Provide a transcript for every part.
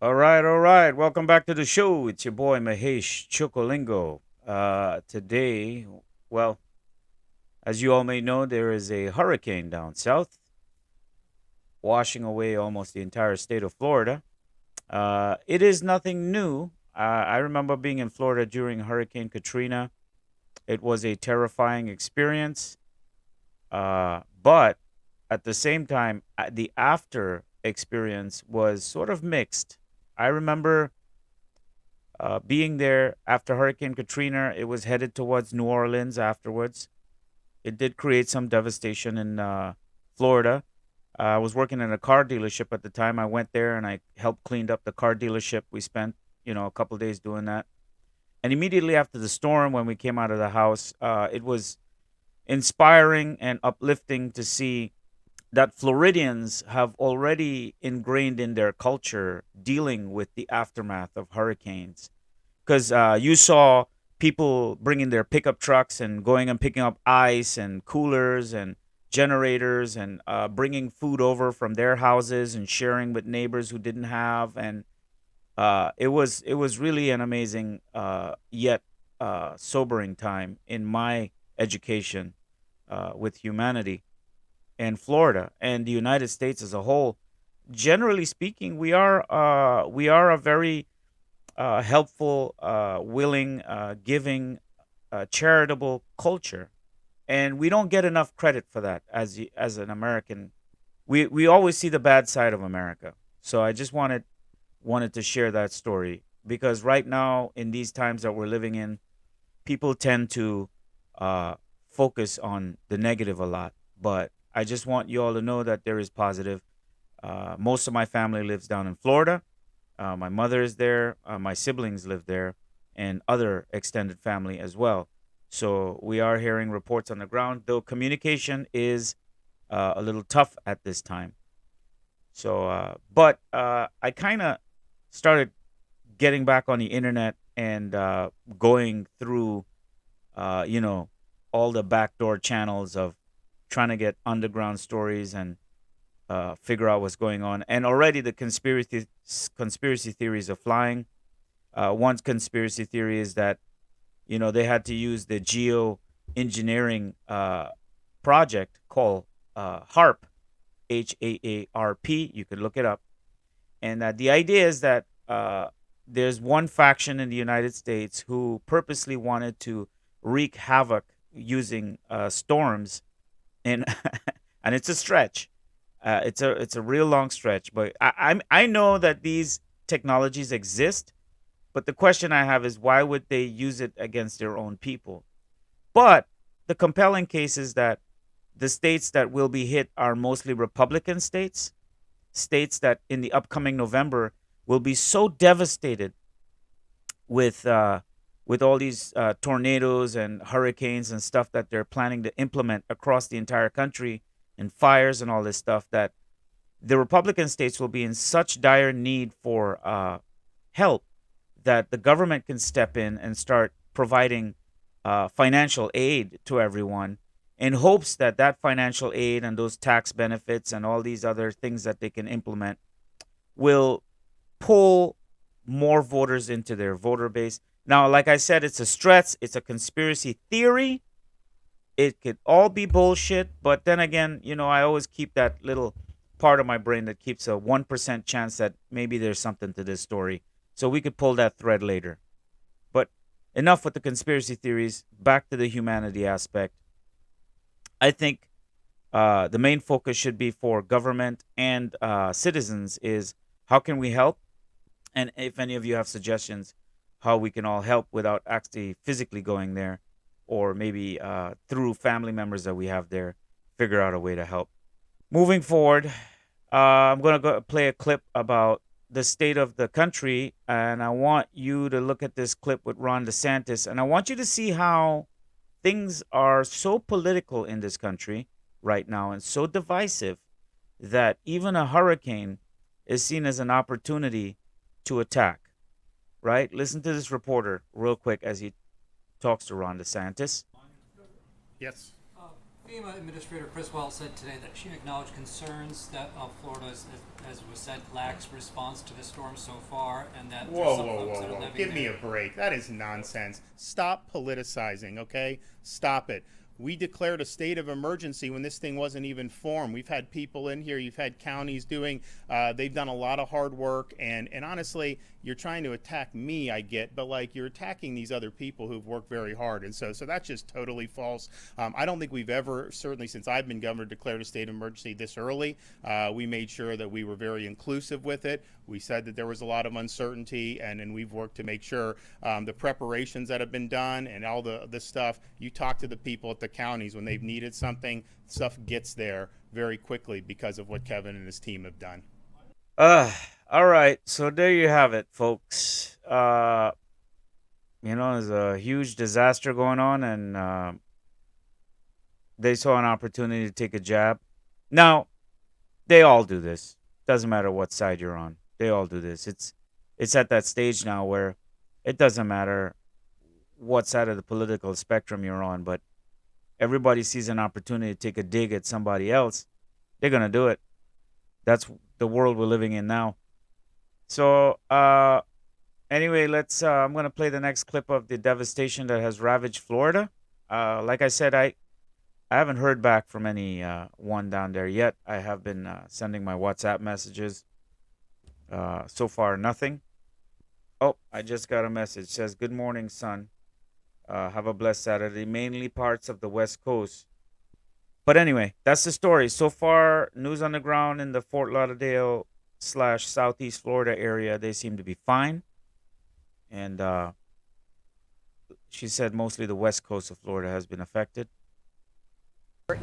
All right. Welcome back to the show. It's your boy Mahesh Chookolingo. Today, well, as you all may know, there is a hurricane down south, washing away almost the entire state of Florida. It is nothing new. I remember being in Florida during Hurricane Katrina. It was a terrifying experience, but at the same time, the after experience was sort of mixed. I remember being there after Hurricane Katrina. It was headed towards New Orleans afterwards. It did create some devastation in Florida. I was working in a car dealership at the time. I went there and I helped cleaned up the car dealership. We spent, a couple days doing that. And immediately after the storm, when we came out of the house, it was inspiring and uplifting to see that Floridians have already ingrained in their culture dealing with the aftermath of hurricanes, because you saw people bringing their pickup trucks and going and picking up ice and coolers and generators and bringing food over from their houses and sharing with neighbors who didn't have. And it was really an amazing yet sobering time in my education with humanity. And Florida and the United States as a whole, generally speaking, we are a very helpful, willing, giving, charitable culture, and we don't get enough credit for that as an American. We always see the bad side of America. So I just wanted to share that story, because right now in these times that we're living in, people tend to uh, focus on the negative a lot. But I just want you all to know that there is positive. Most of my family lives down in Florida. My mother is there. My siblings live there, and other extended family as well. So we are hearing reports on the ground, though communication is a little tough at this time. So, but I kind of started getting back on the internet and going through, uh, you know, all the backdoor channels of trying to get underground stories and figure out what's going on. And already the conspiracy theories are flying. One conspiracy theory is that they had to use the geo engineering project called HARP, HAARP. You could look it up. And the idea is that there's one faction in the United States who purposely wanted to wreak havoc using storms, and and it's a stretch. It's a real long stretch, but I know that these technologies exist. But the question I have is, why would they use it against their own people? But the compelling case is that the states that will be hit are mostly Republican states, states that in the upcoming November will be so devastated with all these tornadoes and hurricanes and stuff that they're planning to implement across the entire country, and fires and all this stuff, that the Republican states will be in such dire need for help that the government can step in and start providing financial aid to everyone, in hopes that that financial aid and those tax benefits and all these other things that they can implement will pull more voters into their voter base. Now, like I said, it's a stretch, it's a conspiracy theory. It could all be bullshit, but then again, I always keep that little part of my brain that keeps a 1% chance that maybe there's something to this story. So we could pull that thread later. But enough with the conspiracy theories, back to the humanity aspect. I think the main focus should be for government and citizens is, how can we help? And if any of you have suggestions how we can all help without actually physically going there, or maybe through family members that we have there, figure out a way to help. Moving forward, I'm going to go play a clip about the state of the country, and I want you to look at this clip with Ron DeSantis, and I want you to see how things are so political in this country right now and so divisive that even a hurricane is seen as an opportunity to attack, right? Listen to this reporter real quick as he talks to Ron DeSantis. Yes. FEMA Administrator Chris Wells said today that she acknowledged concerns that Florida, as was said, lacks response to the storm so far, and that there's Whoa, some whoa, folks whoa, that are whoa. living Give me there. a break. That is nonsense. Stop politicizing, okay? Stop it. We declared a state of emergency when this thing wasn't even formed. We've had people in here, you've had counties doing, they've done a lot of hard work. And honestly, you're trying to attack me, I get, but like you're attacking these other people who've worked very hard. And so that's just totally false. I don't think we've ever, certainly since I've been governor, declared a state of emergency this early. We made sure that we were very inclusive with it. We said that there was a lot of uncertainty, and we've worked to make sure the preparations that have been done and all the stuff. You talk to the people at the counties when they've needed something, stuff gets there very quickly because of what Kevin and his team have done. Uh, all right. So there you have it, folks. There's a huge disaster going on, and they saw an opportunity to take a jab. Now, they all do this. Doesn't matter what side you're on. They all do this. It's at that stage now where it doesn't matter what side of the political spectrum you're on, but everybody sees an opportunity to take a dig at somebody else. They're gonna do it. That's the world we're living in now. So, anyway, let's. I'm gonna play the next clip of the devastation that has ravaged Florida. Like I said, I haven't heard back from any one down there yet. I have been sending my WhatsApp messages. So far, nothing. Oh, I just got a message. It says, "Good morning, son. Have a blessed Saturday." Mainly parts of the West Coast. But anyway, that's the story. So far, news on the ground in the Fort Lauderdale slash Southeast Florida area, they seem to be fine. And she said mostly the west coast of Florida has been affected.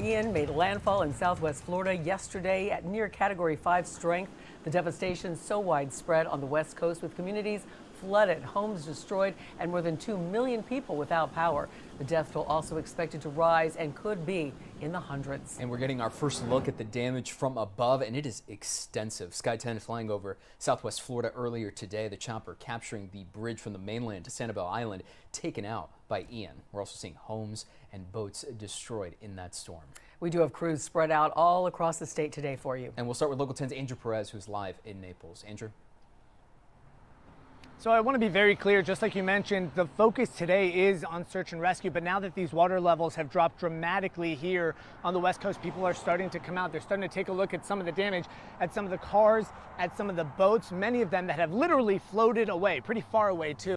Ian made landfall in southwest Florida yesterday at near Category 5 strength. The devastation so widespread on the west coast with communities flooded, homes destroyed, and more than 2 million people without power. The death toll also expected to rise and could be in the hundreds. And we're getting our first look at the damage from above, and it is extensive. Sky 10 flying over southwest Florida earlier today. The chopper capturing the bridge from the mainland to Sanibel Island, taken out by Ian. We're also seeing homes and boats destroyed in that storm. We do have crews spread out all across the state today for you. And we'll start with Local 10's Andrew Perez, who's live in Naples. Andrew? So I want to be very clear, just like you mentioned, the focus today is on search and rescue. But now that these water levels have dropped dramatically here on the West Coast, people are starting to come out. They're starting to take a look at some of the damage, at some of the cars, at some of the boats, many of them that have literally floated away, pretty far away too.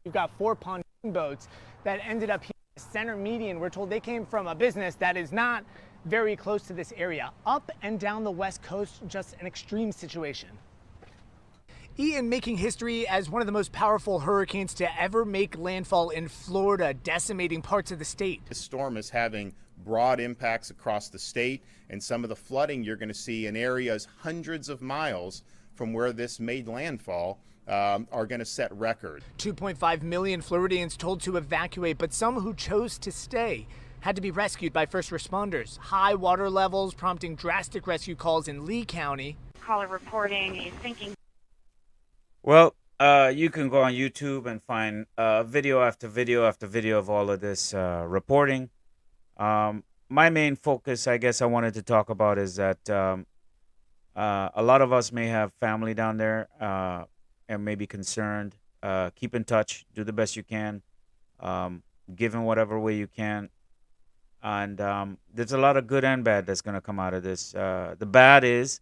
You've got 4 pontoon boats that ended up here at the center median. We're told they came from a business that is not very close to this area. Up and down the West Coast, just an extreme situation. Ian making history as one of the most powerful hurricanes to ever make landfall in Florida, decimating parts of the state. This storm is having broad impacts across the state, and some of the flooding you're going to see in areas hundreds of miles from where this made landfall are going to set records. 2.5 million Floridians told to evacuate, but some who chose to stay had to be rescued by first responders. High water levels prompting drastic rescue calls in Lee County. Caller reporting a sinking. Well, you can go on YouTube and find video after video after video of all of this reporting. My main focus, I guess, I wanted to talk about is that a lot of us may have family down there and may be concerned. Keep in touch, do the best you can, give in whatever way you can. And there's a lot of good and bad that's going to come out of this. The bad is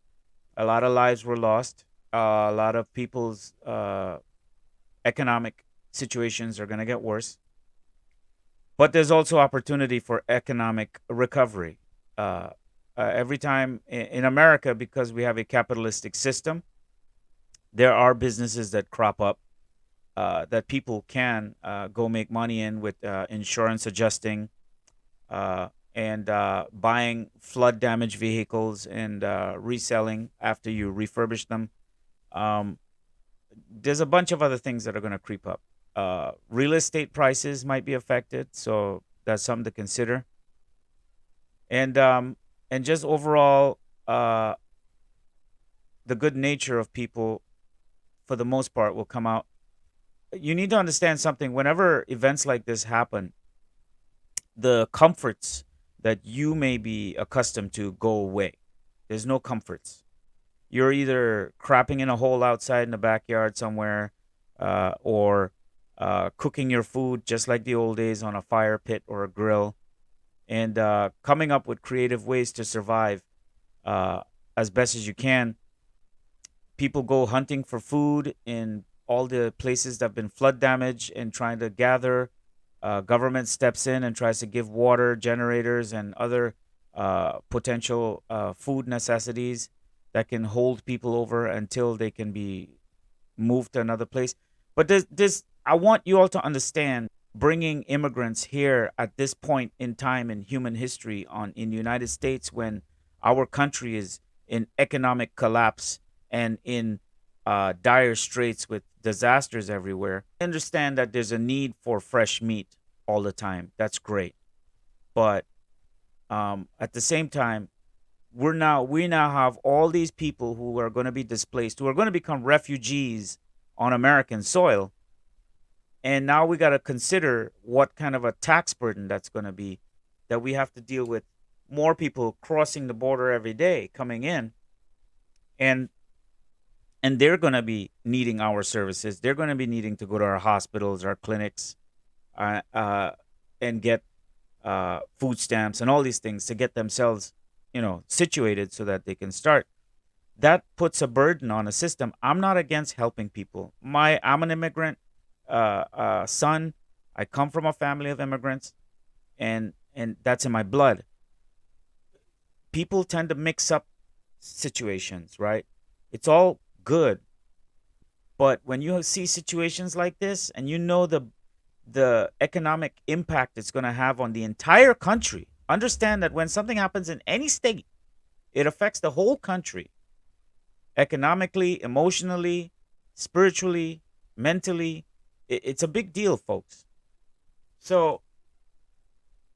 a lot of lives were lost. A lot of people's economic situations are going to get worse. But there's also opportunity for economic recovery. Every time in America, because we have a capitalistic system, there are businesses that crop up that people can go make money in with insurance adjusting and buying flood damaged vehicles and reselling after you refurbish them. There's a bunch of other things that are going to creep up. Real estate prices might be affected, so that's something to consider. And just overall, the good nature of people, for the most part, will come out. You need to understand something. Whenever events like this happen, the comforts that you may be accustomed to go away. There's no comforts. You're either crapping in a hole outside in the backyard somewhere, or cooking your food just like the old days on a fire pit or a grill, and coming up with creative ways to survive uh, as best as you can. People go hunting for food in all the places that have been flood damaged and trying to gather. Government steps in and tries to give water generators and other potential food necessities that can hold people over until they can be moved to another place. But I want you all to understand, bringing immigrants here at this point in time in human history in the United States, when our country is in economic collapse and in dire straits with disasters everywhere. I understand that there's a need for fresh meat all the time. That's great. But at the same time, we now have all these people who are going to be displaced, who are going to become refugees on American soil. And now we got to consider what kind of a tax burden that's going to be, that we have to deal with more people crossing the border every day coming in, and they're going to be needing our services. They're going to be needing to go to our hospitals, our clinics, uh, uh, and get food stamps and all these things to get themselves, situated so that they can start. That puts a burden on a system. I'm not against helping people. I'm an immigrant son. I come from a family of immigrants, and that's in my blood. People tend to mix up situations, right? It's all good, but when you see situations like this, and you know the economic impact it's going to have on the entire country, understand that when something happens in any state, it affects the whole country, economically, emotionally, spiritually, mentally. It's a big deal, folks. So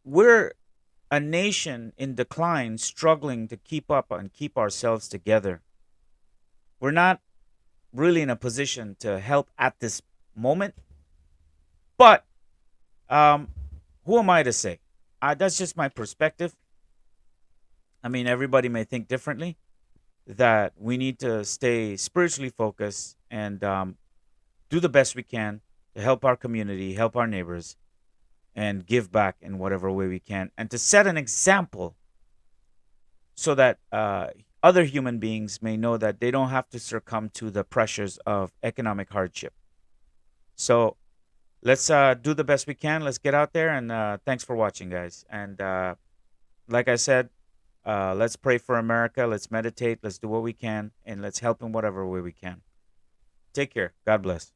we're a nation in decline, struggling to keep up and keep ourselves together. We're not really in a position to help at this moment, but um, who am I to say? That's just my perspective. I mean, everybody may think differently. That we need to stay spiritually focused and do the best we can to help our community, help our neighbors, and give back in whatever way we can, and to set an example so that other human beings may know that they don't have to succumb to the pressures of economic hardship. So let's do the best we can. Let's get out there, and thanks for watching, guys. And like I said, let's pray for America. Let's meditate. Let's do what we can, and let's help in whatever way we can. Take care. God bless.